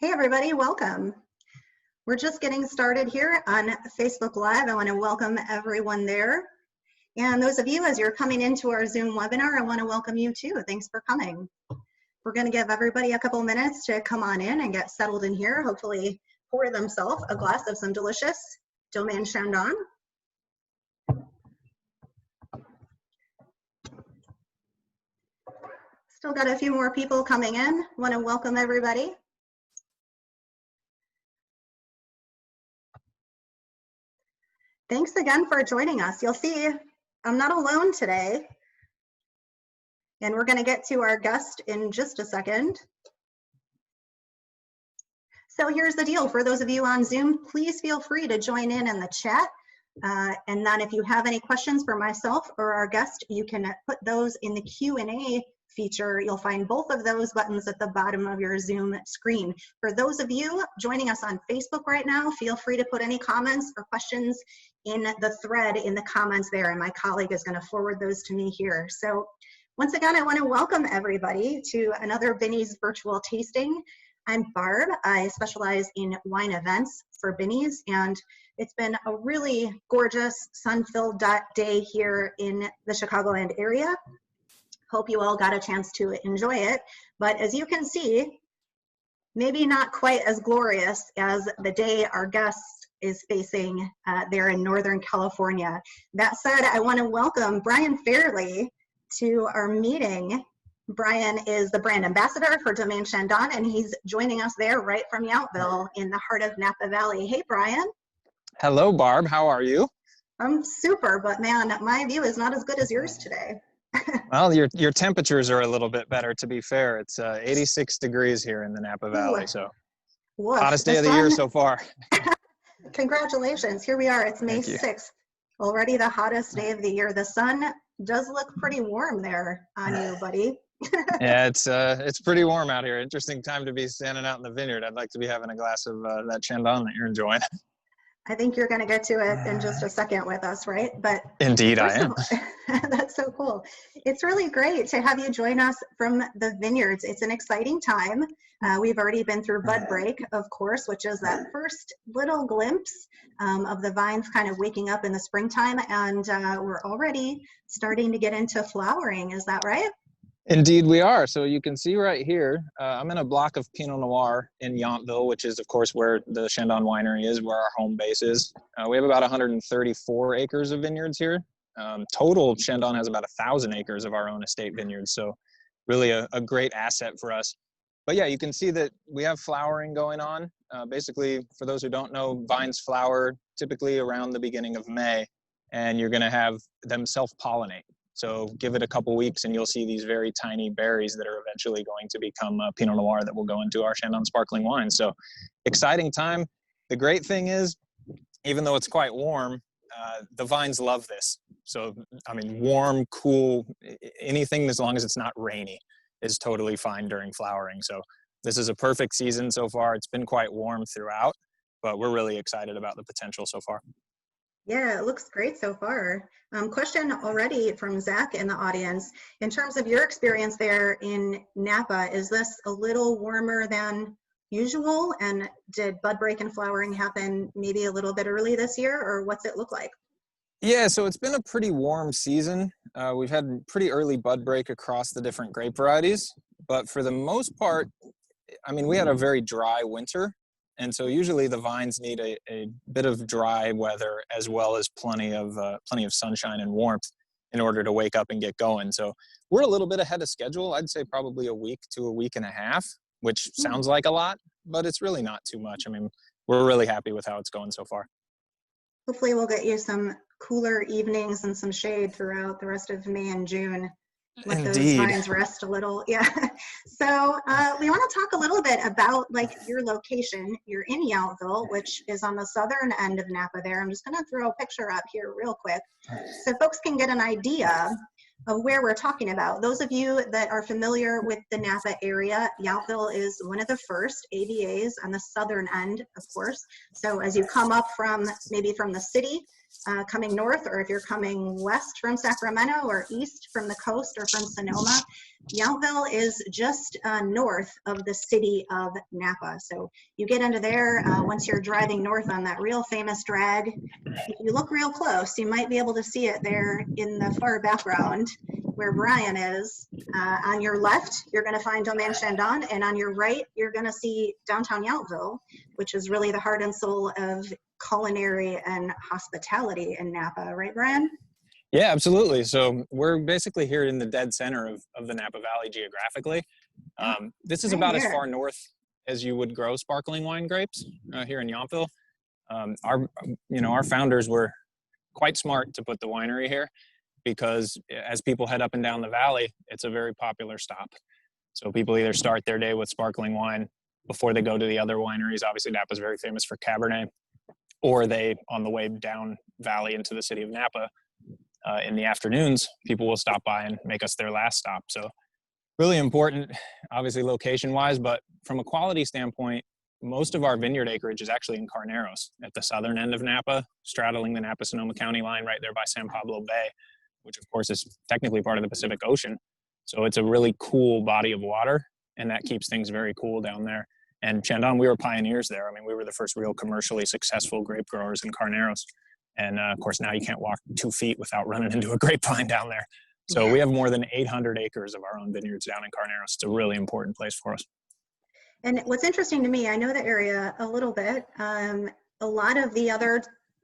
Hey everybody, welcome. We're just getting started here on Facebook Live. I want to welcome everyone there. And those of you, as you're coming into our Zoom webinar, I want to welcome you too. Thanks for coming. We're going to give everybody a couple minutes to come on in and get settled in here. Hopefully pour themselves a glass of some delicious Domaine Chandon. Still got a few more people coming in. Want to welcome everybody. Thanks again for joining us. You'll see I'm not alone today, and we're going to get to our guest in just a second. So here's the deal. For those of you on Zoom, please feel free to join in the chat. And then if you have any questions for myself or our guest, you can put those in the Q&A feature. You'll find both of those buttons at the bottom of your Zoom screen. For those of you joining us on Facebook right now, feel free to put any comments or questions in the thread in the comments there, and my colleague is going to forward those to me here. So once again, I want to welcome everybody to another Binny's virtual tasting. I'm Barb. I specialize in wine events for Binny's, and it's been a really gorgeous sun-filled day here in the Chicagoland area. Hope you all got a chance to enjoy it. But as you can see, maybe not quite as glorious as the day our guest is facing there in Northern California. That said, I want to welcome Brian Fairleigh to our meeting. Brian is the brand ambassador for Domaine Chandon, and he's joining us there right from Yountville in the heart of Napa Valley. Hey, Brian. Hello, Barb. How are you? I'm super, but man, my view is not as good as yours today. Well, your temperatures are a little bit better, to be fair. It's 86 degrees here in the Napa Valley, so hottest day of the year so far. Congratulations. Here we are. It's May 6th. Already the hottest day of the year. The sun does look pretty warm there on you, buddy. Yeah, it's pretty warm out here. Interesting time to be standing out in the vineyard. I'd like to be having a glass of that Chandon that you're enjoying. I think you're going to get to it in just a second with us, right? But indeed, I am. That's so cool. It's really great to have you join us from the vineyards. It's an exciting time. We've already been through bud break, of course, which is that first little glimpse of the vines kind of waking up in the springtime, and we're already starting to get into flowering. Is that right? Indeed, we are. So you can see right here, I'm in a block of Pinot Noir in Yountville, which is, of course, where the Chandon Winery is, where our home base is. We have about 134 acres of vineyards here. Total, Chandon has about 1,000 acres of our own estate vineyards, so really a great asset for us. But yeah, you can see that we have flowering going on. Basically, for those who don't know, vines flower typically around the beginning of May, and you're going to have them self-pollinate. So give it a couple weeks and you'll see these very tiny berries that are eventually going to become a Pinot Noir that will go into our Chandon sparkling wine. So exciting time. The great thing is, even though it's quite warm, the vines love this. So, I mean, warm, cool, anything as long as it's not rainy is totally fine during flowering. So this is a perfect season so far. It's been quite warm throughout, but we're really excited about the potential so far. Yeah, it looks great so far. Question already from Zach in the audience. In terms of your experience there in Napa, is this a little warmer than usual? And did bud break and flowering happen maybe a little bit early this year, or what's it look like? Yeah, so it's been a pretty warm season. We've had pretty early bud break across the different grape varieties, but for the most part, I mean, we had a very dry winter. And so usually the vines need a bit of dry weather as well as plenty of sunshine and warmth in order to wake up and get going. So we're a little bit ahead of schedule. I'd say probably a week to a week and a half, which sounds like a lot, but it's really not too much. I mean, we're really happy with how it's going so far. Hopefully we'll get you some cooler evenings and some shade throughout the rest of May and June. Let those vines rest a little. Yeah. So we want to talk a little bit about like your location. You're in Yountville, which is on the southern end of Napa there. I'm just going to throw a picture up here real quick so folks can get an idea of where we're talking about. Those of you that are familiar with the Napa area, Yountville is one of the first AVAs on the southern end, of course. So as you come up from maybe from the city, coming north, or if you're coming west from Sacramento or east from the coast or from Sonoma, Yountville is just north of the city of Napa. So you get into there once you're driving north on that real famous drag. If you look real close, you might be able to see it there in the far background where Brian is. On your left, you're going to find Domaine Chandon, and on your right, you're going to see downtown Yountville, which is really the heart and soul of culinary and hospitality in Napa, right, Brian? Yeah, absolutely. So we're basically here in the dead center of the Napa Valley geographically. This is about as far north as you would grow sparkling wine grapes here in Yountville. Our founders were quite smart to put the winery here, because as people head up and down the valley, it's a very popular stop. So people either start their day with sparkling wine before they go to the other wineries. Obviously, Napa's very famous for Cabernet, or they, on the way down valley into the city of Napa, in the afternoons, people will stop by and make us their last stop. So really important, obviously location-wise, but from a quality standpoint, most of our vineyard acreage is actually in Carneros at the southern end of Napa, straddling the Napa-Sonoma County line right there by San Pablo Bay, which of course is technically part of the Pacific Ocean. So it's a really cool body of water, and that keeps things very cool down there. And Chandon, we were pioneers there. I mean, we were the first real commercially successful grape growers in Carneros. And of course, now you can't walk 2 feet without running into a grapevine down there. So we have more than 800 acres of our own vineyards down in Carneros. It's a really important place for us. And what's interesting to me, I know the area a little bit. A lot of the other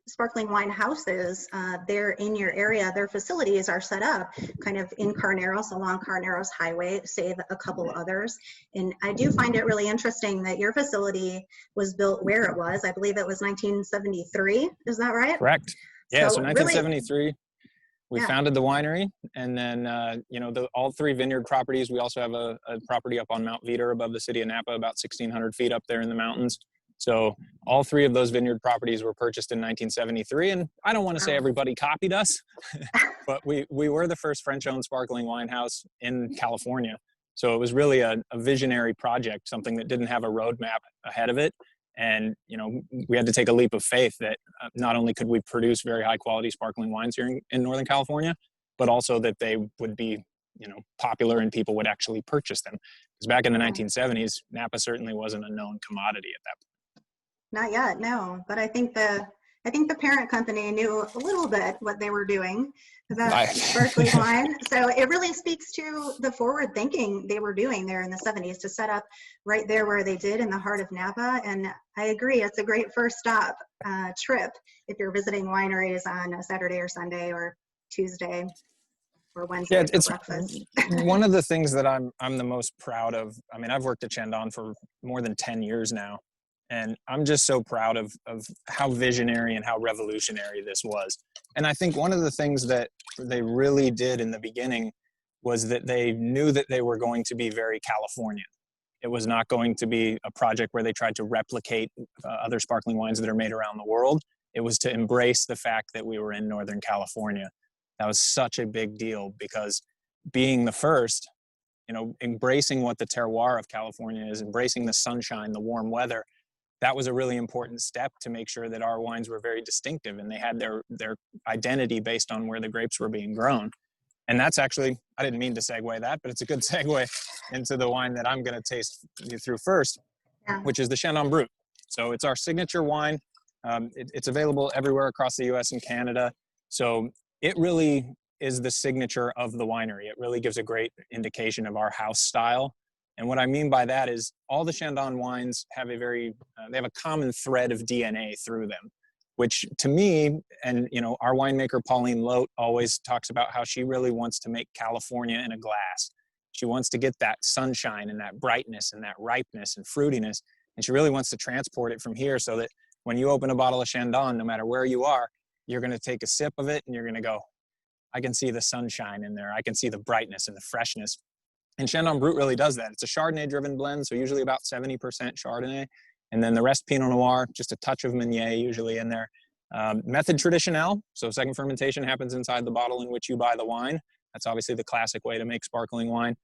sparkling wine houses there in your area, their facilities are set up kind of in Carneros, along Carneros Highway, save a couple others. And I do find it really interesting that your facility was built where it was. I believe it was 1973. Is that right? Correct. Yeah, so 1973, really, we founded the winery, and then, all 3 vineyard properties. We also have a property up on Mount Veeder above the city of Napa, about 1,600 feet up there in the mountains. So all 3 of those vineyard properties were purchased in 1973, and I don't want to say everybody copied us, but we were the first French-owned sparkling wine house in California. So it was really a visionary project, something that didn't have a roadmap ahead of it. And, we had to take a leap of faith that not only could we produce very high-quality sparkling wines here in Northern California, but also that they would be, popular and people would actually purchase them. Because back in the 1970s, Napa certainly wasn't a known commodity at that point. Not yet, no. But I think the parent company knew a little bit what they were doing about sparkling wine. So it really speaks to the forward thinking they were doing there in the 70s to set up right there where they did in the heart of Napa. And I agree, it's a great first stop trip if you're visiting wineries on a Saturday or Sunday or Tuesday or Wednesday for breakfast. One of the things that I'm the most proud of. I mean, I've worked at Chandon for more than 10 years now. And I'm just so proud of how visionary and how revolutionary this was. And I think one of the things that they really did in the beginning was that they knew that they were going to be very Californian. It was not going to be a project where they tried to replicate other sparkling wines that are made around the world. It was to embrace the fact that we were in Northern California. That was such a big deal, because being the first, embracing what the terroir of California is, embracing the sunshine, the warm weather, that was a really important step to make sure that our wines were very distinctive and they had their identity based on where the grapes were being grown. And that's actually, I didn't mean to segue that, but it's a good segue into the wine that I'm going to taste you through first, which is the Shannon Brut. So it's our signature wine. It's available everywhere across the US and Canada. So it really is the signature of the winery. It really gives a great indication of our house style. And what I mean by that is all the Chandon wines have they have a common thread of DNA through them, which to me, and our winemaker Pauline Lote always talks about how she really wants to make California in a glass. She wants to get that sunshine and that brightness and that ripeness and fruitiness, and she really wants to transport it from here so that when you open a bottle of Chandon, no matter where you are, you're going to take a sip of it and you're going to go, I can see the sunshine in there. I can see the brightness and the freshness. And Shannon Brut really does that. It's a Chardonnay-driven blend, so usually about 70% Chardonnay. And then the rest Pinot Noir, just a touch of Meunier usually in there. Method traditionnel, so second fermentation happens inside the bottle in which you buy the wine. That's obviously the classic way to make sparkling wine.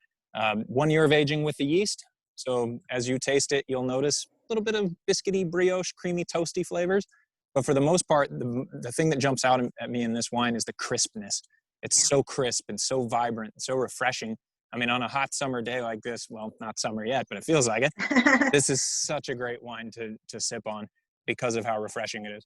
1 year of aging with the yeast. So as you taste it, you'll notice a little bit of biscuity, brioche, creamy, toasty flavors. But for the most part, the thing that jumps out at me in this wine is the crispness. It's so crisp and so vibrant, so refreshing. I mean, on a hot summer day like this, well, not summer yet, but it feels like it. This is such a great wine to sip on because of how refreshing it is.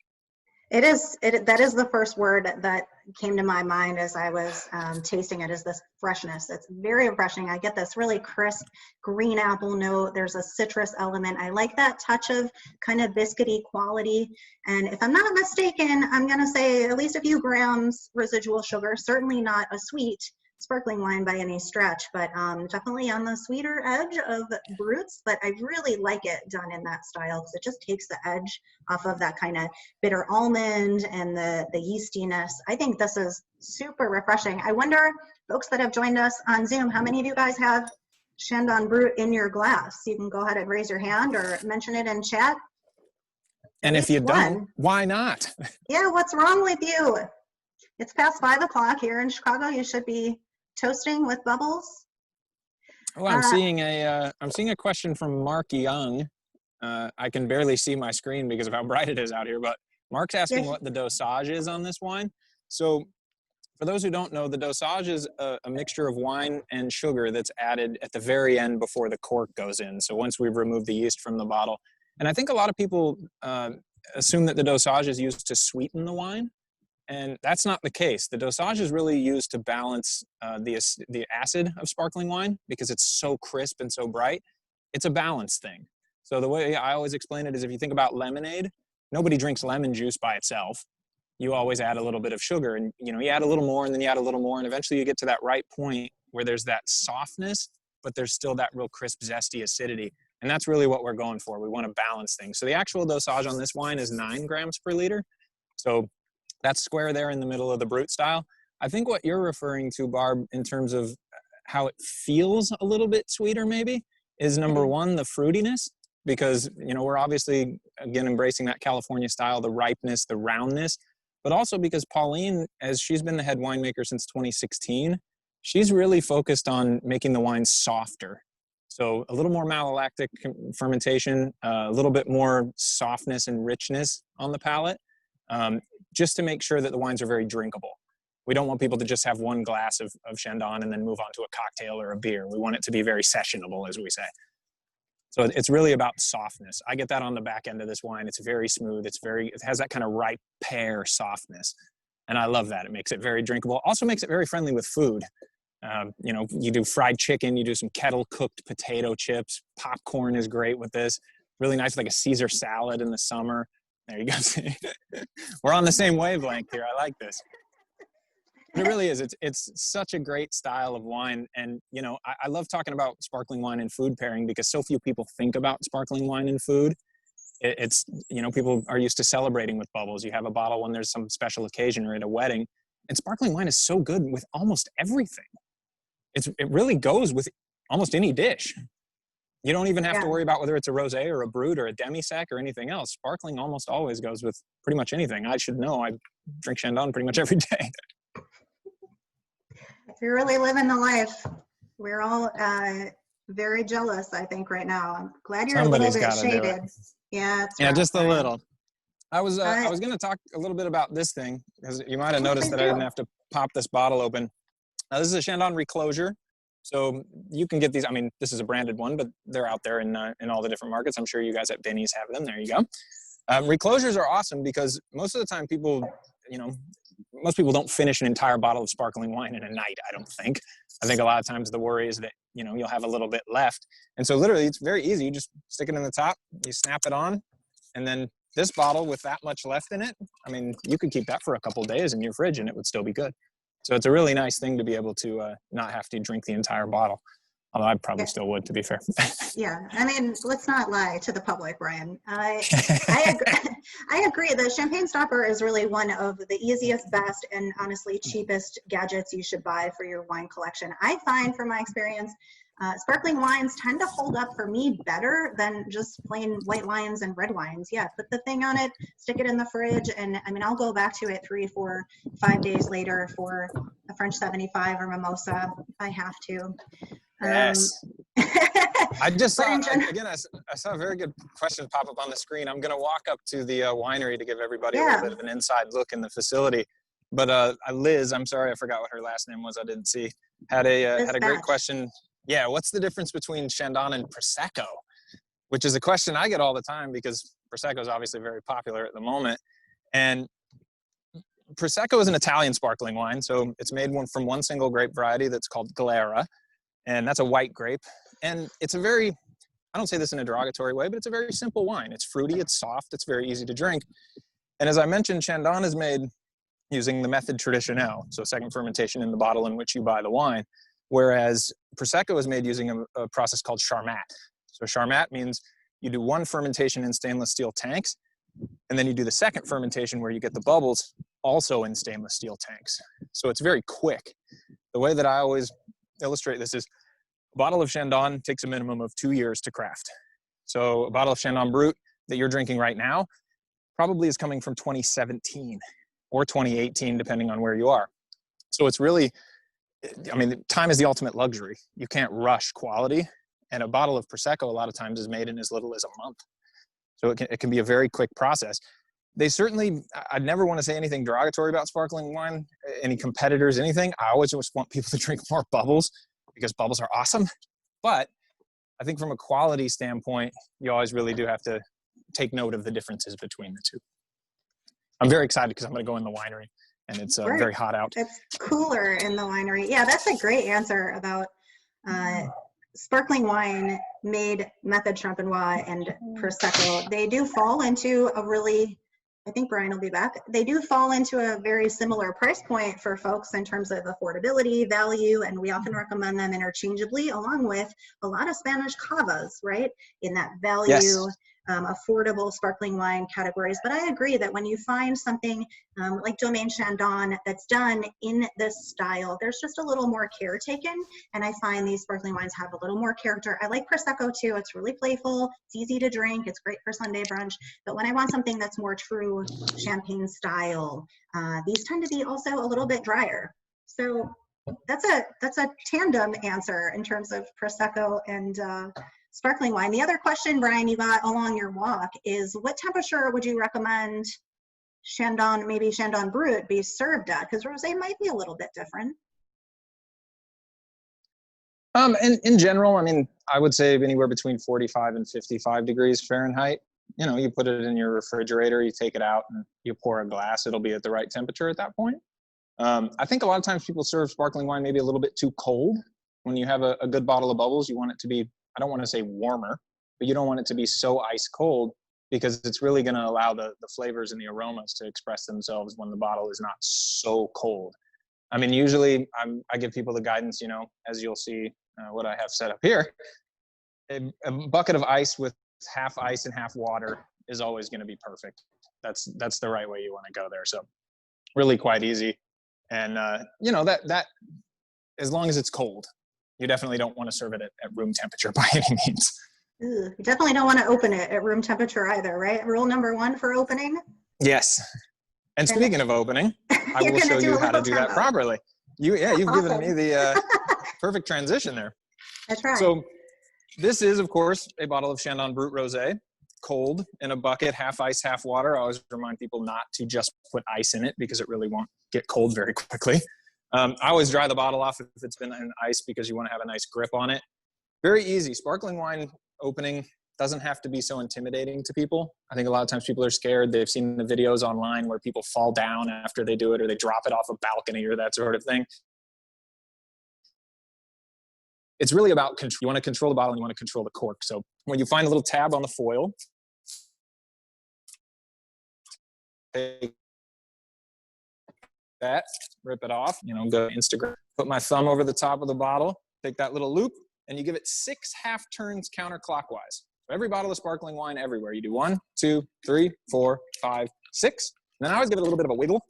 It is. That is the first word that came to my mind as I was tasting it, is this freshness. It's very refreshing. I get this really crisp green apple note. There's a citrus element. I like that touch of kind of biscuity quality. And if I'm not mistaken, I'm going to say at least a few grams residual sugar, certainly not a sweet sparkling wine by any stretch, but definitely on the sweeter edge of Bruts. But I really like it done in that style because it just takes the edge off of that kind of bitter almond and the yeastiness. I think this is super refreshing. I wonder, folks that have joined us on Zoom, how many of you guys have Shannon Brut in your glass? You can go ahead and raise your hand or mention it in chat. And if you don't, why not? Yeah, what's wrong with you? It's past 5 o'clock here in Chicago. You should be toasting with bubbles. Oh, I'm seeing a question from Mark Young. I can barely see my screen because of how bright it is out here, but Mark's asking what the dosage is on this wine. So for those who don't know, the dosage is a mixture of wine and sugar that's added at the very end before the cork goes in. So once we've removed the yeast from the bottle. And I think a lot of people assume that the dosage is used to sweeten the wine. And that's not the case. The dosage is really used to balance the acid of sparkling wine because it's so crisp and so bright. It's a balance thing. So the way I always explain it is if you think about lemonade, nobody drinks lemon juice by itself. You always add a little bit of sugar and, you know, you add a little more and then you add a little more and eventually you get to that right point where there's that softness, but there's still that real crisp, zesty acidity. And that's really what we're going for. We want to balance things. So the actual dosage on this wine is 9 grams per liter. So that's square there in the middle of the Brut style. I think what you're referring to, Barb, in terms of how it feels a little bit sweeter maybe, is number one, the fruitiness, because, you know, we're obviously, again, embracing that California style, the ripeness, the roundness, but also because Pauline, as she's been the head winemaker since 2016, she's really focused on making the wine softer. So a little more malolactic fermentation, a little bit more softness and richness on the palate. Just to make sure that the wines are very drinkable. We don't want people to just have one glass of Chandon and then move on to a cocktail or a beer. We want it to be very sessionable, as we say. So it's really about softness. I get that on the back end of this wine. It's very smooth. It has that kind of ripe pear softness. And I love that. It makes it very drinkable. Also makes it very friendly with food. You know, you do fried chicken, you do some kettle cooked potato chips. Popcorn is great with this. Really nice, like a Caesar salad in the summer. There you go. We're on the same wavelength here. I like this. But it really is. It's such a great style of wine. And, you know, I love talking about sparkling wine and food pairing because so few people think about sparkling wine and food. It's, you know, people are used to celebrating with bubbles. You have a bottle when there's some special occasion or at a wedding. And sparkling wine is so good with almost everything. It really goes with almost any dish. You don't even have to worry about whether it's a rosé or a Brut or a demi-sec or anything else. Sparkling almost always goes with pretty much anything. I should know. I drink Chandon pretty much every day. You're really living the life. We're all very jealous, I think, right now. I'm glad you're Somebody's a little bit shaded. Yeah, just a little. I was going to talk a little bit about this thing because you might have noticed that I didn't have to pop this bottle open. Now, this is a Chandon reclosure. So you can get these. I mean, this is a branded one, but they're out there in all the different markets. I'm sure you guys at Benny's have them. There you go. Reclosures are awesome because most of the time people, you know, most people don't finish an entire bottle of sparkling wine in a night, I don't think. I think a lot of times the worry is that, you know, you'll have a little bit left. And so literally it's very easy. You just stick it in the top, you snap it on, and then this bottle with that much left in it, I mean, you could keep that for a couple of days in your fridge and it would still be good. So it's a really nice thing to be able to not have to drink the entire bottle. Although I probably still would, to be fair. Yeah, I mean, let's not lie to the public, Brian. I agree. The champagne stopper is really one of the easiest, best, and honestly cheapest gadgets you should buy for your wine collection. I find, from my experience, sparkling wines tend to hold up for me better than just plain white wines and red wines. Yeah, put the thing on it, stick it in the fridge, and I mean, I'll go back to it 3, 4, 5 days later for a French 75 or mimosa if I have to. Yes. I just saw, again, a saw a very good question pop up on the screen. I'm going to walk up to the winery to give everybody a Yeah. little bit of an inside look in the facility. But Liz, I'm sorry, I forgot what her last name was. I didn't see. Had a great question. Yeah, what's the difference between Chandon and Prosecco? Which is a question I get all the time because Prosecco is obviously very popular at the moment. And Prosecco is an Italian sparkling wine, so it's made from one single grape variety that's called Galera, and that's a white grape. And it's a very, I don't say this in a derogatory way, but it's a very simple wine. It's fruity, it's soft, it's very easy to drink. And as I mentioned, Chandon is made using the method traditionnel, so second fermentation in the bottle in which you buy the wine, whereas Prosecco is made using a process called Charmat. So Charmat means you do one fermentation in stainless steel tanks, and then you do the second fermentation where you get the bubbles also in stainless steel tanks. So it's very quick. The way that I always illustrate this is a bottle of Chandon takes a minimum of 2 years to craft. So a bottle of Shannon Brut that you're drinking right now probably is coming from 2017 or 2018, depending on where you are. So it's really, I mean, time is the ultimate luxury. You can't rush quality. And a bottle of Prosecco a lot of times is made in as little as a month. So it can be a very quick process. They certainly, I'd never want to say anything derogatory about sparkling wine, any competitors, anything. I always just want people to drink more bubbles because bubbles are awesome. But I think from a quality standpoint, you always really do have to take note of the differences between the two. I'm very excited because I'm going to go in the winery and it's very hot out. It's cooler in the winery. Yeah, that's a great answer about sparkling wine made method Champenois and Prosecco. They do fall into a really, I think Brian will be back. They do fall into a very similar price point for folks in terms of affordability, value, and we often recommend them interchangeably along with a lot of Spanish cavas, right? In that value, yes. Affordable sparkling wine categories. But I agree that when you find something like Domaine Chandon that's done in this style, there's just a little more care taken. And I find these sparkling wines have a little more character. I like Prosecco too. It's really playful. It's easy to drink. It's great for Sunday brunch. But when I want something that's more true champagne style, these tend to be also a little bit drier. So that's a tandem answer in terms of Prosecco and sparkling wine. The other question, Brian, you got along your walk is what temperature would you recommend Chandon, maybe Shannon Brut, be served at? Because rosé might be a little bit different. In general, I mean, I would say anywhere between 45 and 55 degrees Fahrenheit. You know, you put it in your refrigerator, you take it out, and you pour a glass. It'll be at the right temperature at that point. I think a lot of times people serve sparkling wine maybe a little bit too cold. When you have a good bottle of bubbles, you want it to be, I don't want to say warmer, but you don't want it to be so ice cold because it's really going to allow the flavors and the aromas to express themselves when the bottle is not so cold. I mean, usually I give people the guidance, you know, as you'll see what I have set up here. A bucket of ice with half ice and half water is always going to be perfect. That's the right way you want to go there. So really quite easy. And, you know, that as long as it's cold. You definitely don't want to serve it at room temperature by any means. Ooh, you definitely don't want to open it at room temperature either, right? Rule number one for opening? Yes. And speaking of opening, I will show you how to do that properly. You've given me the perfect transition there. That's right. So this is, of course, a bottle of Shannon Brut Rosé, cold in a bucket, half ice, half water. I always remind people not to just put ice in it because it really won't get cold very quickly. I always dry the bottle off if it's been in ice because you want to have a nice grip on it. Very easy. Sparkling wine opening doesn't have to be so intimidating to people. I think a lot of times people are scared. They've seen the videos online where people fall down after they do it or they drop it off a balcony or that sort of thing. It's really about control. You want to control the bottle and you want to control the cork. So when you find a little tab on the foil, take that, rip it off, you know, go to Instagram, put my thumb over the top of the bottle, take that little loop, and you give it 6 half turns counterclockwise. So every bottle of sparkling wine everywhere, you do 1, 2, 3, 4, 5, 6. And then I always give it a little bit of a wiggle,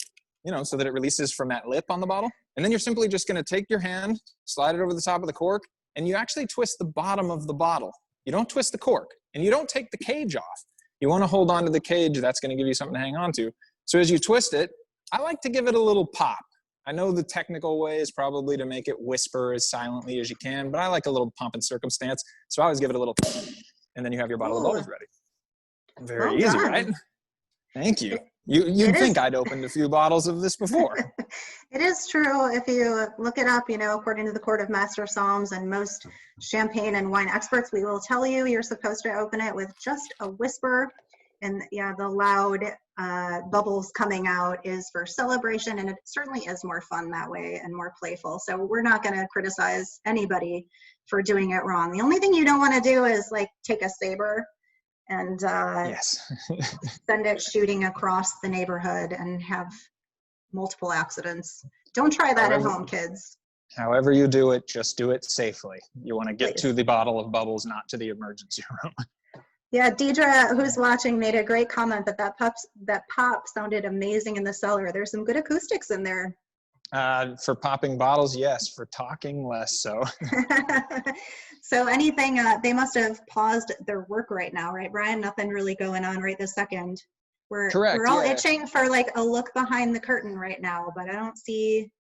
you know, so that it releases from that lip on the bottle. And then you're simply just going to take your hand, slide it over the top of the cork, and you actually twist the bottom of the bottle. You don't twist the cork, and you don't take the cage off. You want to hold on to the cage. That's going to give you something to hang on to. So as you twist it, I like to give it a little pop. I know the technical way is probably to make it whisper as silently as you can, but I like a little pomp and circumstance. So I always give it a little, and then you have your bottle of Ooh, bubbles ready. Very well easy, done. right? Thank you. You'd think I'd opened a few bottles of this before. It is true. If you look it up, you know, according to the Court of Master Psalms and most champagne and wine experts, we will tell you you're supposed to open it with just a whisper. And yeah, the loud bubbles coming out is for celebration, and it certainly is more fun that way and more playful. So we're not going to criticize anybody for doing it wrong. The only thing you don't want to do is like take a saber and Yes. send it shooting across the neighborhood and have multiple accidents. Don't try that at home, kids. However you do it, just do it safely. You want to get Please. to the bottle of bubbles, not to the emergency room. Yeah, Deidre, who's watching, made a great comment that pop sounded amazing in the cellar. There's some good acoustics in there. For popping bottles, yes. For talking, less so. So anything, they must have paused their work right now, right, Brian? Nothing really going on right this second. Correct, We're all yeah. itching for like a look behind the curtain right now, but I don't see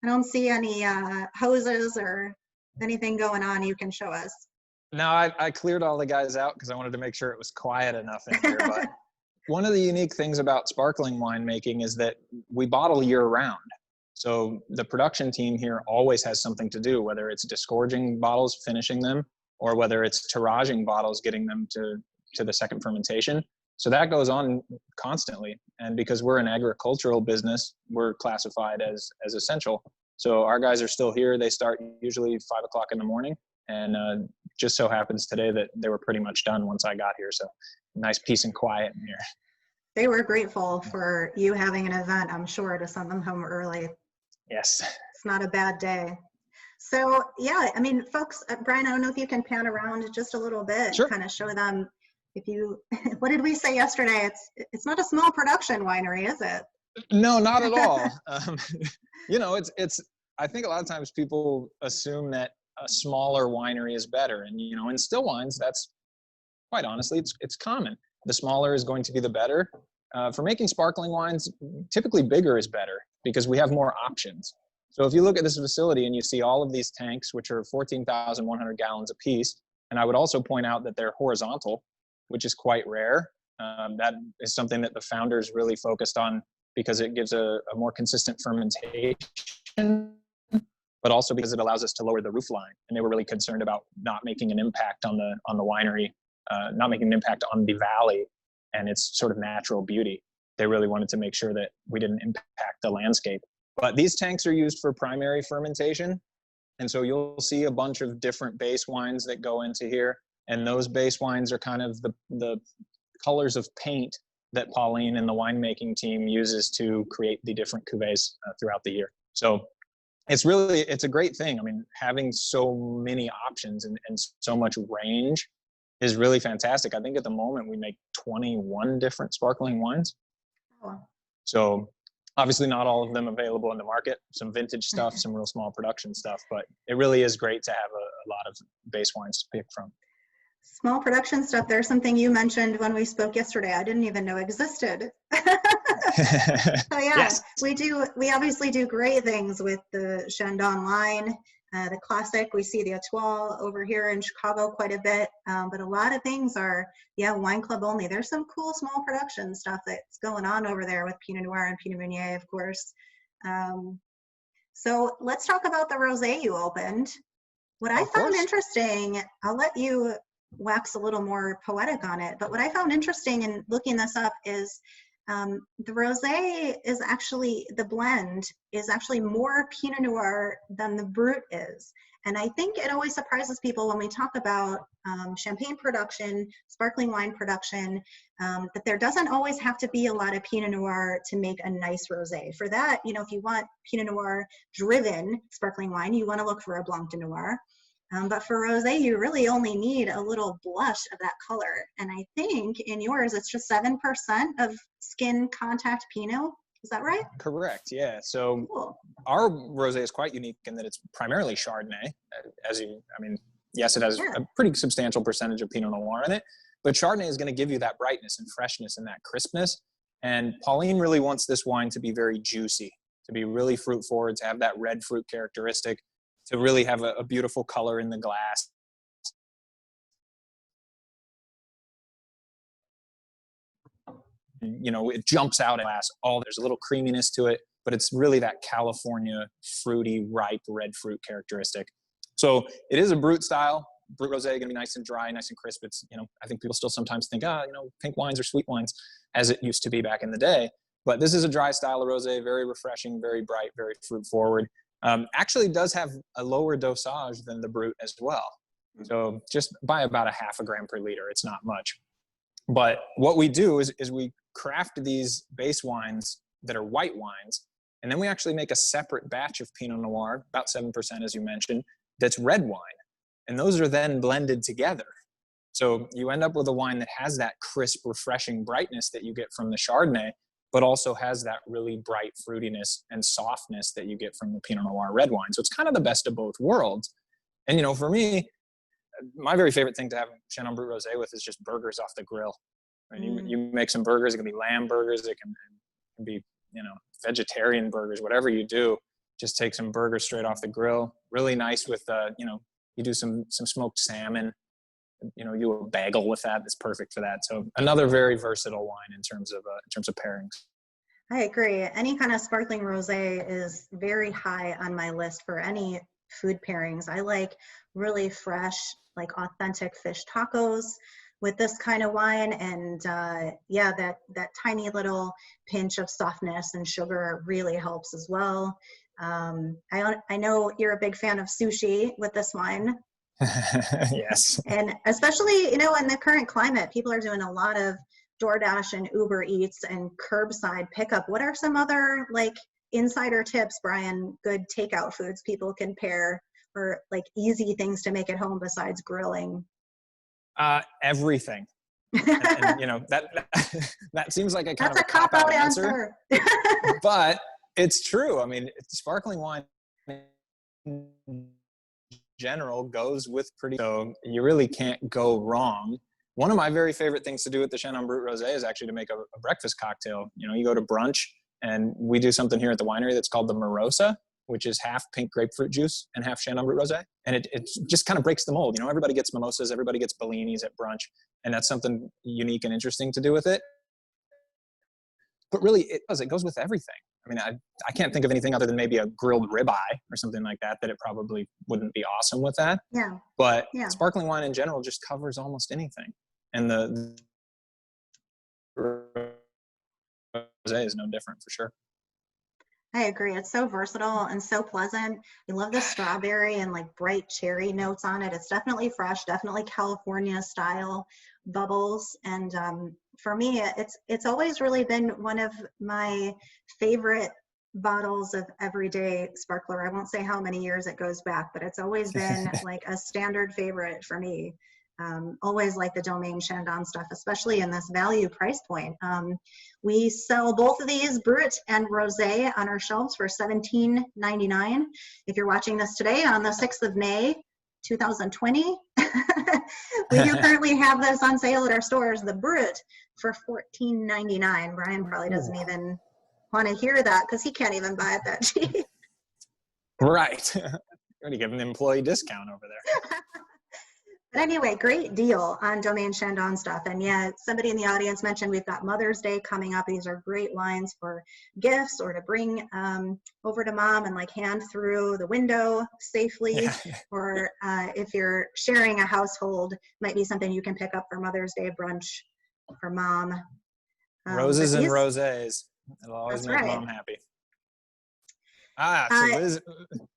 any hoses or anything going on you can show us. No, I cleared all the guys out because I wanted to make sure it was quiet enough in here. But one of the unique things about sparkling winemaking is that we bottle year round. So the production team here always has something to do, whether it's disgorging bottles, finishing them, or whether it's tiraging bottles, getting them to the second fermentation. So that goes on constantly. And because we're an agricultural business, we're classified as essential. So our guys are still here. They start usually 5 o'clock in the morning. And just so happens today that they were pretty much done once I got here. So nice peace and quiet in here. They were grateful for you having an event, I'm sure, to send them home early. Yes. It's not a bad day. So yeah, I mean, folks, Brian, I don't know if you can pan around just a little bit, Sure. kind of show them what did we say yesterday? It's not a small production winery, is it? No, not at all. You know, I think a lot of times people assume that a smaller winery is better. And, you know, in still wines, that's quite honestly, it's common. The smaller is going to be the better. For making sparkling wines, typically bigger is better because we have more options. So if you look at this facility and you see all of these tanks, which are 14,100 gallons a piece, and I would also point out that they're horizontal, which is quite rare. That is something that the founders really focused on because it gives a more consistent fermentation, but also because it allows us to lower the roof line. And they were really concerned about not making an impact on the winery, not making an impact on the valley and its sort of natural beauty. They really wanted to make sure that we didn't impact the landscape. But these tanks are used for primary fermentation. And so you'll see a bunch of different base wines that go into here. And those base wines are kind of the colors of paint that Pauline and the winemaking team uses to create the different cuvées throughout the year. So it's a great thing. I mean, having so many options and so much range is really fantastic. I think at the moment we make 21 different sparkling wines. Oh. So obviously not all of them available in the market, some vintage stuff, some real small production stuff, but it really is great to have a lot of base wines to pick from. Small production stuff. There's something you mentioned when we spoke yesterday I didn't even know existed. So yeah, yes. We obviously do great things with the Chandon line, the classic. We see the Etoile over here in Chicago quite a bit, but a lot of things are, wine club only. There's some cool small production stuff that's going on over there with Pinot Noir and Pinot Meunier, of course. So let's talk about the rosé you opened. What I found interesting, I'll let you wax a little more poetic on it, but what I found interesting in looking this up is the rosé is actually, the blend is actually more Pinot Noir than the Brut is. And I think it always surprises people when we talk about champagne production, sparkling wine production, that there doesn't always have to be a lot of Pinot Noir to make a nice rosé. For that, if you want Pinot Noir driven sparkling wine, you want to look for a Blanc de Noir. But for rosé, you really only need a little blush of that color. And I think in yours, it's just 7% of skin contact Pinot. Is that right? Correct, yeah. So cool. Our rosé is quite unique in that it's primarily Chardonnay. Yes, it has a pretty substantial percentage of Pinot Noir in it, but Chardonnay is going to give you that brightness and freshness and that crispness. And Pauline really wants this wine to be very juicy, to be really fruit forward, to have that red fruit characteristic, to really have a beautiful color in the glass. it jumps out at glass. There's a little creaminess to it, but it's really that California fruity, ripe red fruit characteristic. So it is a Brut style. Brut rosé going to be nice and dry, nice and crisp. It's, I think people still sometimes think, pink wines are sweet wines, as it used to be back in the day. But this is a dry style of rosé, very refreshing, very bright, very fruit forward. Actually does have a lower dosage than the Brut as well. So just by about 0.5 gram per liter. It's not much. But what we do is we craft these base wines that are white wines, and then we actually make a separate batch of Pinot Noir, about 7%, as you mentioned, that's red wine. And those are then blended together. So you end up with a wine that has that crisp, refreshing brightness that you get from the Chardonnay, but also has that really bright fruitiness and softness that you get from the Pinot Noir red wine. So it's kind of the best of both worlds. And, for me, my very favorite thing to have Shannon Brut rosé with is just burgers off the grill. You make some burgers. It can be lamb burgers. It can be, vegetarian burgers, whatever you do. Just take some burgers straight off the grill. Really nice with, you do some smoked salmon. You a bagel with that. That's perfect for that. So another very versatile wine in terms of pairings. I agree. Any kind of sparkling rosé is very high on my list for any food pairings. I like really fresh, like authentic fish tacos with this kind of wine, and that tiny little pinch of softness and sugar really helps as well. I know you're a big fan of sushi with this wine. Yes. And especially, in the current climate, people are doing a lot of DoorDash and Uber Eats and curbside pickup. What are some other insider tips, Brian, good takeout foods people can pair, or easy things to make at home besides grilling? Everything. and that seems like a kind That's of a cop-out answer. But it's true. I mean, sparkling wine in general goes with so you really can't go wrong. One of my very favorite things to do with the Shannon Brut rosé is actually to make a breakfast cocktail. You go to brunch, and we do something here at the winery that's called the Morosa, which is half pink grapefruit juice and half Shannon Brut rosé. And it just kind of breaks the mold. Everybody gets mimosas, everybody gets bellinis at brunch, and that's something unique and interesting to do with it. But really, it goes with everything. I mean, I can't think of anything other than maybe a grilled ribeye or something like that it probably wouldn't be awesome with that. Yeah. But sparkling wine in general just covers almost anything. And the rosé is no different for sure. I agree. It's so versatile and so pleasant. I love the strawberry and bright cherry notes on it. It's definitely fresh, definitely California style bubbles. And for me, it's always really been one of my favorite bottles of everyday sparkler. I won't say how many years it goes back, but it's always been a standard favorite for me. Always like the Domaine Chandon stuff, especially in this value price point. We sell both of these, Brut and Rosé, on our shelves for $17.99. If you're watching this today on the 6th of May, 2020, we do currently have this on sale at our stores, the Brut, for $14.99. Brian probably doesn't even want to hear that because he can't even buy it that cheap. Right. You're going to give an employee discount over there. But anyway, great deal on Domaine Chandon stuff. And somebody in the audience mentioned we've got Mother's Day coming up. These are great wines for gifts or to bring over to mom and hand through the window safely. Yeah. Or if you're sharing a household, might be something you can pick up for Mother's Day brunch for mom. Roses and rosés. It'll always make mom happy. So Liz,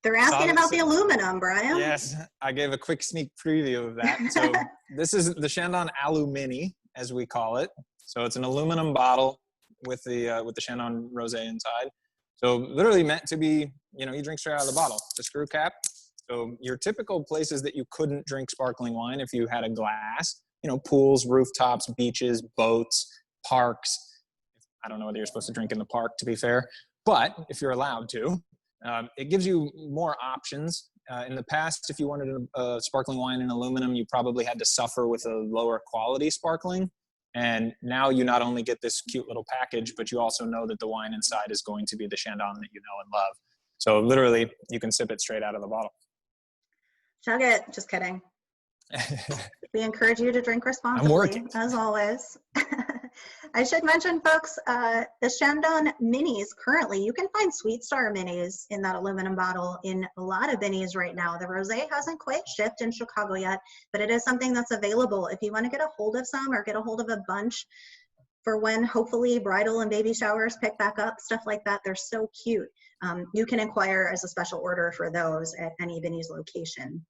they're asking about the aluminum, Brian. Yes, I gave a quick sneak preview of that. So this is the Chandon Alumini, as we call it. So it's an aluminum bottle with the Chandon rosé inside. So literally meant to be, you drink straight out of the bottle. The screw cap. So your typical places that you couldn't drink sparkling wine if you had a glass, pools, rooftops, beaches, boats, parks. I don't know whether you're supposed to drink in the park, to be fair. But if you're allowed to, it gives you more options. In the past, if you wanted a sparkling wine in aluminum, you probably had to suffer with a lower quality sparkling. And now you not only get this cute little package, but you also know that the wine inside is going to be the Chandon that you know and love. So literally, you can sip it straight out of the bottle. Chug it. Just kidding. We encourage you to drink responsibly, I'm working. as always. I should mention, folks, the Chandon minis currently, you can find Sweet Star minis in that aluminum bottle in a lot of minis right now. The rosé hasn't quite shipped in Chicago yet, but it is something that's available. If you want to get a hold of some or get a hold of a bunch for when hopefully bridal and baby showers pick back up, stuff like that, they're so cute. You can inquire as a special order for those at any Vinny's location.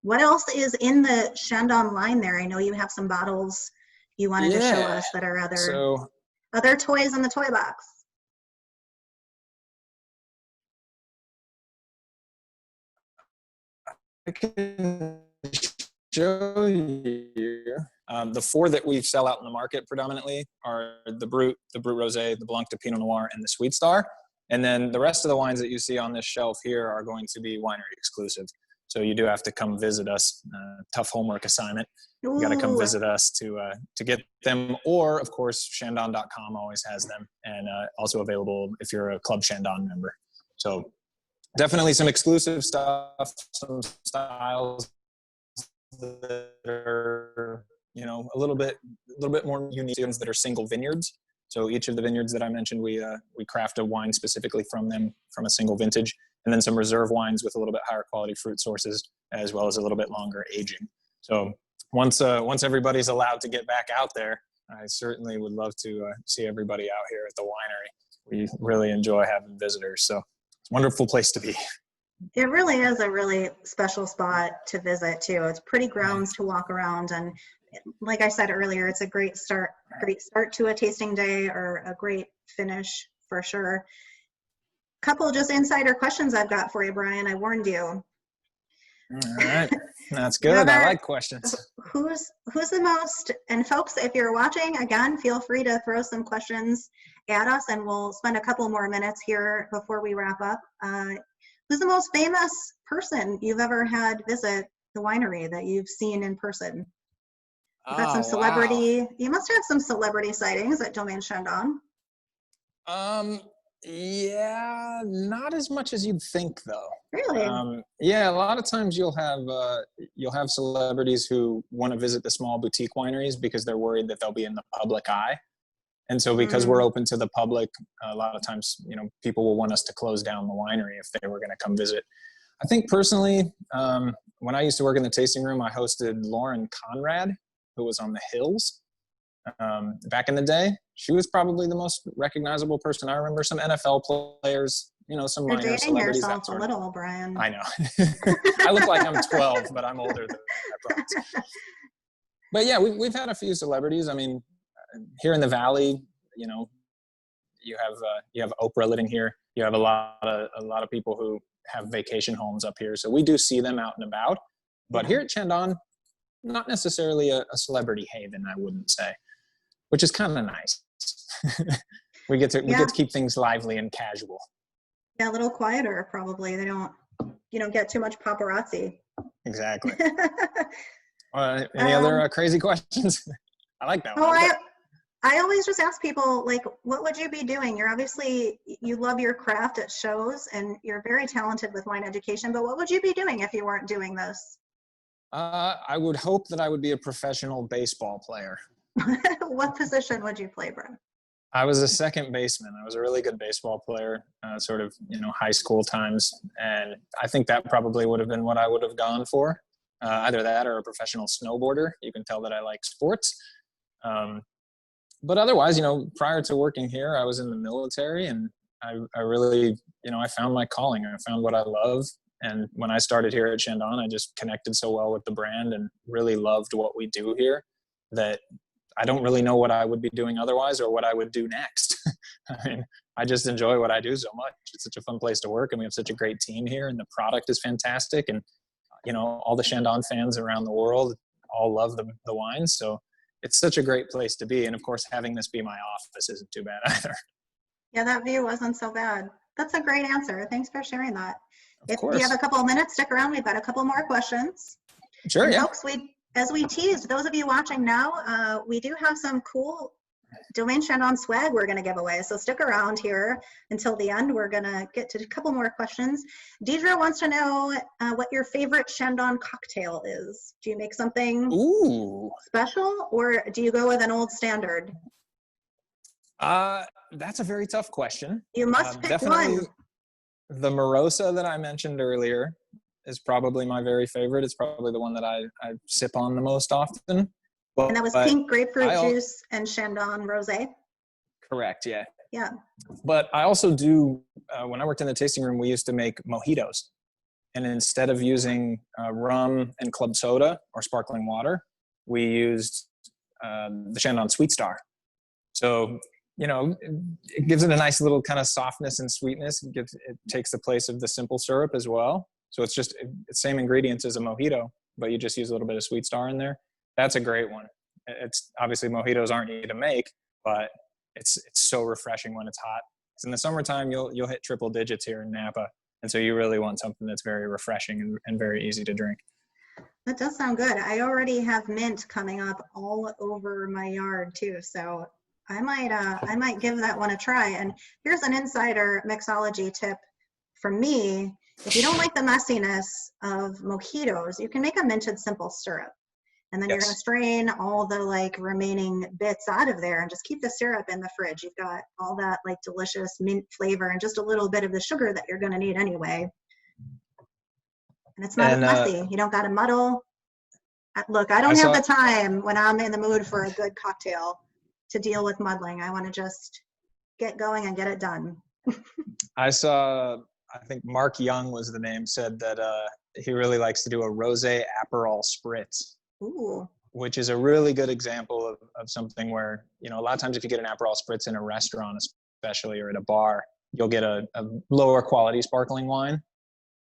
What else is in the Chandon line there? I know you have some bottles you wanted to show us that are other toys in the toy box. I can show you. The four that we sell out in the market predominantly are the Brut Rosé, the Blanc de Pinot Noir, and the Sweet Star. And then the rest of the wines that you see on this shelf here are going to be winery exclusive. So you do have to come visit us. Tough homework assignment. You got to come visit us to get them. Or, of course, Chandon.com always has them, and also available if you're a Club Chandon member. So definitely some exclusive stuff, some styles that are, you know, a little bit more unique, that are single vineyards. So each of the vineyards that I mentioned, we craft a wine specifically from them, from a single vintage, and then some reserve wines with a little bit higher quality fruit sources, as well as a little bit longer aging. So once everybody's allowed to get back out there, I certainly would love to see everybody out here at the winery. We really enjoy having visitors, so it's a wonderful place to be. It really is a really special spot to visit too. It's pretty grounds to walk around, and like I said earlier, it's a great start to a tasting day, or a great finish for sure. Couple just insider questions I've got for you, Brian. I warned you. All right, that's good. I like questions. Who's the most, and folks, if you're watching, again, feel free to throw some questions at us, and we'll spend a couple more minutes here before we wrap up. Who's the most famous person you've ever had visit the winery that you've seen in person? You've got some celebrity, wow. You must have some celebrity sightings at Domaine Chandon. Yeah, not as much as you'd think, though. Really? Yeah, a lot of times you'll have celebrities who want to visit the small boutique wineries because they're worried that they'll be in the public eye. And so because we're open to the public, a lot of times, you know, people will want us to close down the winery if they were going to come visit. I think personally, when I used to work in the tasting room, I hosted Lauren Conrad, who was on the Hills back in the day. She was probably the most recognizable person. I remember some NFL players, you know, some minor celebrities. You're dating yourself a little, Brian. I know. I look like I'm 12, but I'm older than I promise. But yeah, we've had a few celebrities. I mean, here in the Valley, you know, you have Oprah living here. You have a lot of people who have vacation homes up here. So we do see them out and about. But here at Chandon, not necessarily a celebrity haven, I wouldn't say, which is kind of nice. we get to keep things lively and casual. Yeah, a little quieter probably. You don't get too much paparazzi. Exactly. Any other crazy questions? I like that one. I always just ask people, like, what would you be doing? You love your craft at shows, and you're very talented with wine education, but what would you be doing if you weren't doing this? I would hope that I would be a professional baseball player. What position would you play, Brett? I was a second baseman. I was a really good baseball player, sort of, you know, high school times. And I think that probably would have been what I would have gone for. Either that or a professional snowboarder. You can tell that I like sports. But otherwise, you know, prior to working here, I was in the military, and I really, you know, I found my calling. I found what I love. And when I started here at Chandon, I just connected so well with the brand and really loved what we do here that I don't really know what I would be doing otherwise or what I would do next. I mean, I just enjoy what I do so much. It's such a fun place to work, and we have such a great team here, and the product is fantastic. And, you know, all the Chandon fans around the world all love the wines. So it's such a great place to be. And of course, having this be my office isn't too bad either. Yeah, that view wasn't so bad. That's a great answer. Thanks for sharing that. Of course. You have a couple of minutes, stick around. We've got a couple more questions. Sure, and yeah. Folks, as we teased, those of you watching now, we do have some cool Domaine Chandon swag we're going to give away. So stick around here until the end. We're going to get to a couple more questions. Deidre wants to know what your favorite Chandon cocktail is. Do you make something special, or do you go with an old standard? That's a very tough question. You must pick Definitely one. the Morosa that I mentioned earlier is probably my very favorite. It's probably the one that I sip on the most often. And that was But pink grapefruit I juice and Chandon rosé. correct, yeah. Yeah. But I also do, when I worked in the tasting room, we used to make mojitos. And instead of using rum and club soda or sparkling water, we used the Shandon Sweet Star. So, it gives it a nice little kind of softness and sweetness. It takes the place of the simple syrup as well. So it's just the same ingredients as a mojito, but you just use a little bit of Sweet Star in there. That's a great one. It's obviously mojitos aren't easy to make, but it's so refreshing when it's hot. So in the summertime, you'll hit triple digits here in Napa. And so you really want something that's very refreshing and very easy to drink. That does sound good. I already have mint coming up all over my yard too. So I might give that one a try. And here's an insider mixology tip from me. If you don't like the messiness of mojitos, you can make a minted simple syrup. And then you're going to strain all the remaining bits out of there and just keep the syrup in the fridge. You've got all that delicious mint flavor and just a little bit of the sugar that you're going to need anyway. And it's not as messy. You don't got to muddle. Look, I don't have the time when I'm in the mood for a good cocktail to deal with muddling. I want to just get going and get it done. I saw, I think Mark Young was the name, said that he really likes to do a rosé Aperol spritz. Ooh. Which is a really good example of something where, a lot of times if you get an Aperol spritz in a restaurant, especially, or at a bar, you'll get a lower quality sparkling wine.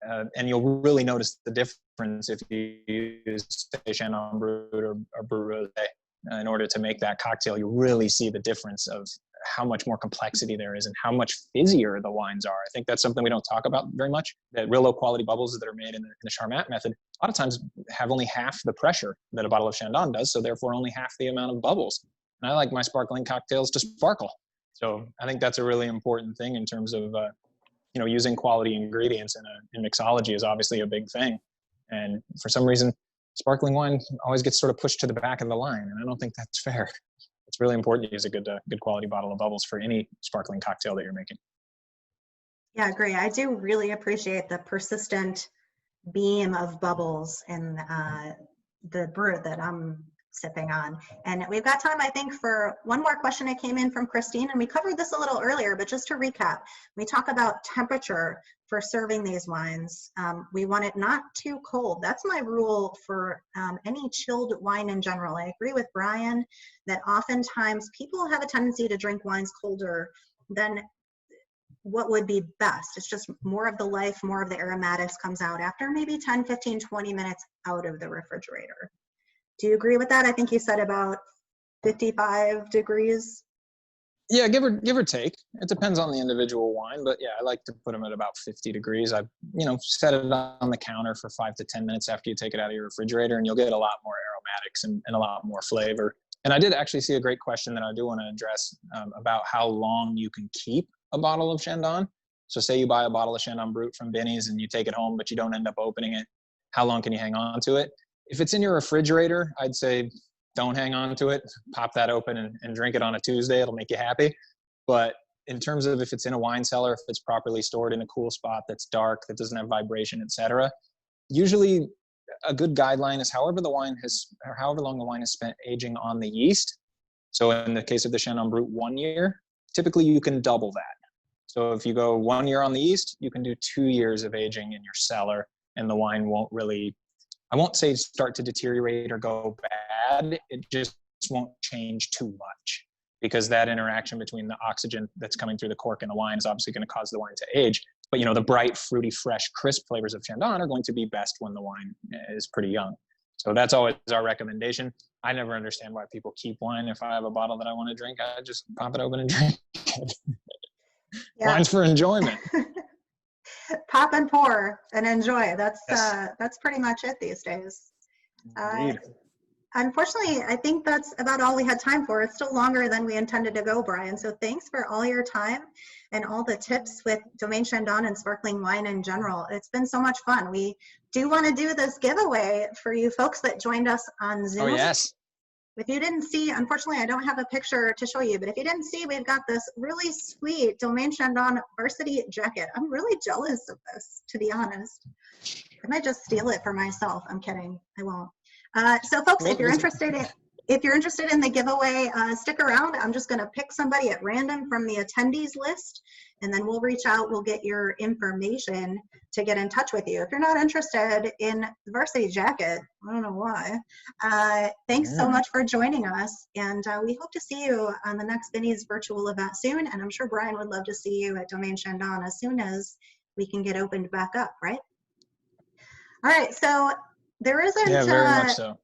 And you'll really notice the difference if you use, say, Shannon Brut or Brut Rosé. In order to make that cocktail, you really see the difference of how much more complexity there is and how much fizzier the wines are. I think that's something we don't talk about very much, that real low quality bubbles that are made in the Charmat method a lot of times have only half the pressure that a bottle of Chandon does, so therefore only half the amount of bubbles. And I like my sparkling cocktails to sparkle. So I think that's a really important thing in terms of using quality ingredients in mixology is obviously a big thing. And for some reason, sparkling wine always gets sort of pushed to the back of the line, and I don't think that's fair. It's really important to use a good quality bottle of bubbles for any sparkling cocktail that you're making. Yeah, I agree. I do really appreciate the persistent beam of bubbles in the brew that I'm sipping on. And we've got time, I think, for one more question that came in from Christine, and we covered this a little earlier, but just to recap, we talk about temperature for serving these wines. We want it not too cold. That's my rule for any chilled wine in general. I agree with Brian that oftentimes people have a tendency to drink wines colder than what would be best. It's just more of the life, more of the aromatics comes out after maybe 10, 15, 20 minutes out of the refrigerator. Do you agree with that? I think you said about 55 degrees. Yeah, give or take. It depends on the individual wine, but yeah, I like to put them at about 50 degrees. I, set it on the counter for 5 to 10 minutes after you take it out of your refrigerator, and you'll get a lot more aromatics and a lot more flavor. And I did actually see a great question that I do want to address about how long you can keep a bottle of Chandon. So say you buy a bottle of Shannon Brut from Binny's and you take it home, but you don't end up opening it. How long can you hang on to it? If it's in your refrigerator, I'd say don't hang on to it. Pop that open and drink it on a Tuesday. It'll make you happy. But in terms of if it's in a wine cellar, if it's properly stored in a cool spot that's dark, that doesn't have vibration, etc., usually a good guideline is however long the wine is spent aging on the yeast. So in the case of the Shannon Brut, 1 year, typically you can double that. So if you go 1 year on the yeast, you can do 2 years of aging in your cellar, and the wine won't really, I won't say start to deteriorate or go bad. It just won't change too much, because that interaction between the oxygen that's coming through the cork and the wine is obviously going to cause the wine to age. But the bright, fruity, fresh, crisp flavors of Chandon are going to be best when the wine is pretty young. So that's always our recommendation. I never understand why people keep wine. If I have a bottle that I want to drink, I just pop it open and drink it. Yeah. Wine's for enjoyment. Pop and pour and enjoy. That's pretty much it these days. Unfortunately, I think that's about all we had time for. It's still longer than we intended to go, Brian. So thanks for all your time and all the tips with Domaine Chandon and sparkling wine in general. It's been so much fun. We do want to do this giveaway for you folks that joined us on Zoom. Oh, yes. if you didn't see, unfortunately, I don't have a picture to show you, but if you didn't see, we've got this really sweet Domaine Chandon varsity jacket. I'm really jealous of this, to be honest. I might just steal it for myself. I'm kidding. I won't. So folks, if you're interested in the giveaway, stick around. I'm just going to pick somebody at random from the attendees list, and then we'll reach out. We'll get your information to get in touch with you. If you're not interested in the varsity jacket, I don't know why. Thanks so much for joining us, and we hope to see you on the next Vinny's virtual event soon. And I'm sure Brian would love to see you at Domaine Chandon as soon as we can get opened back up, right? All right, so there isn't. Yeah, very much so.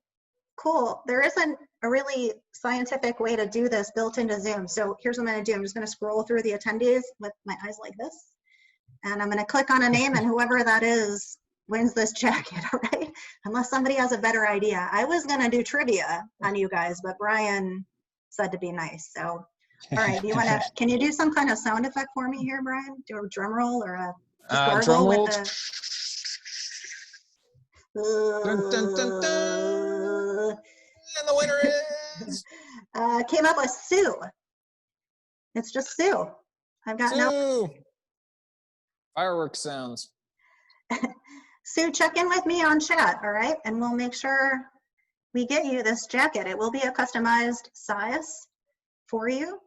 Cool. There isn't a really scientific way to do this built into Zoom. So here's what I'm going to do. I'm just going to scroll through the attendees with my eyes like this. And I'm going to click on a name, and whoever that is wins this jacket, all right? Unless somebody has a better idea. I was going to do trivia on you guys, but Brian said to be nice. So, all right, do you want to, can you do some kind of sound effect for me here, Brian? Do a drum roll or a drum roll. with Dun, dun, dun, dun. And the winner is came up with Sue. It's just Sue. I've got no fireworks sounds. Sue, check in with me on chat, all right? And we'll make sure we get you this jacket. It will be a customized size for you.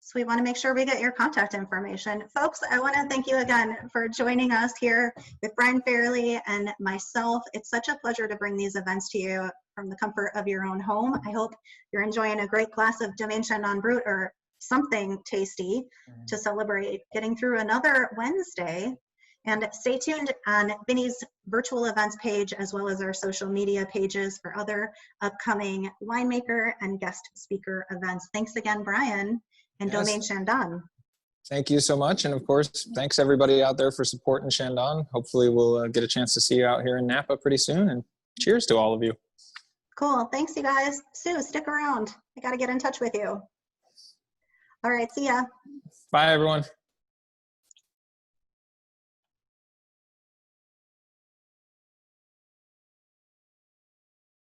So we want to make sure we get your contact information. Folks, I want to thank you again for joining us here with Brian Fairleigh and myself. It's such a pleasure to bring these events to you from the comfort of your own home. I hope you're enjoying a great glass of Domaine Shannon Brut or something tasty to celebrate getting through another Wednesday. And stay tuned on Vinny's virtual events page as well as our social media pages for other upcoming winemaker and guest speaker events. Thanks again, Brian. And yes. Domaine Chandon. Thank you so much. And of course, thanks everybody out there for supporting Chandon. Hopefully we'll get a chance to see you out here in Napa pretty soon. And cheers to all of you. Cool. Thanks, you guys. Sue, stick around. I got to get in touch with you. All right. See ya. Bye, everyone.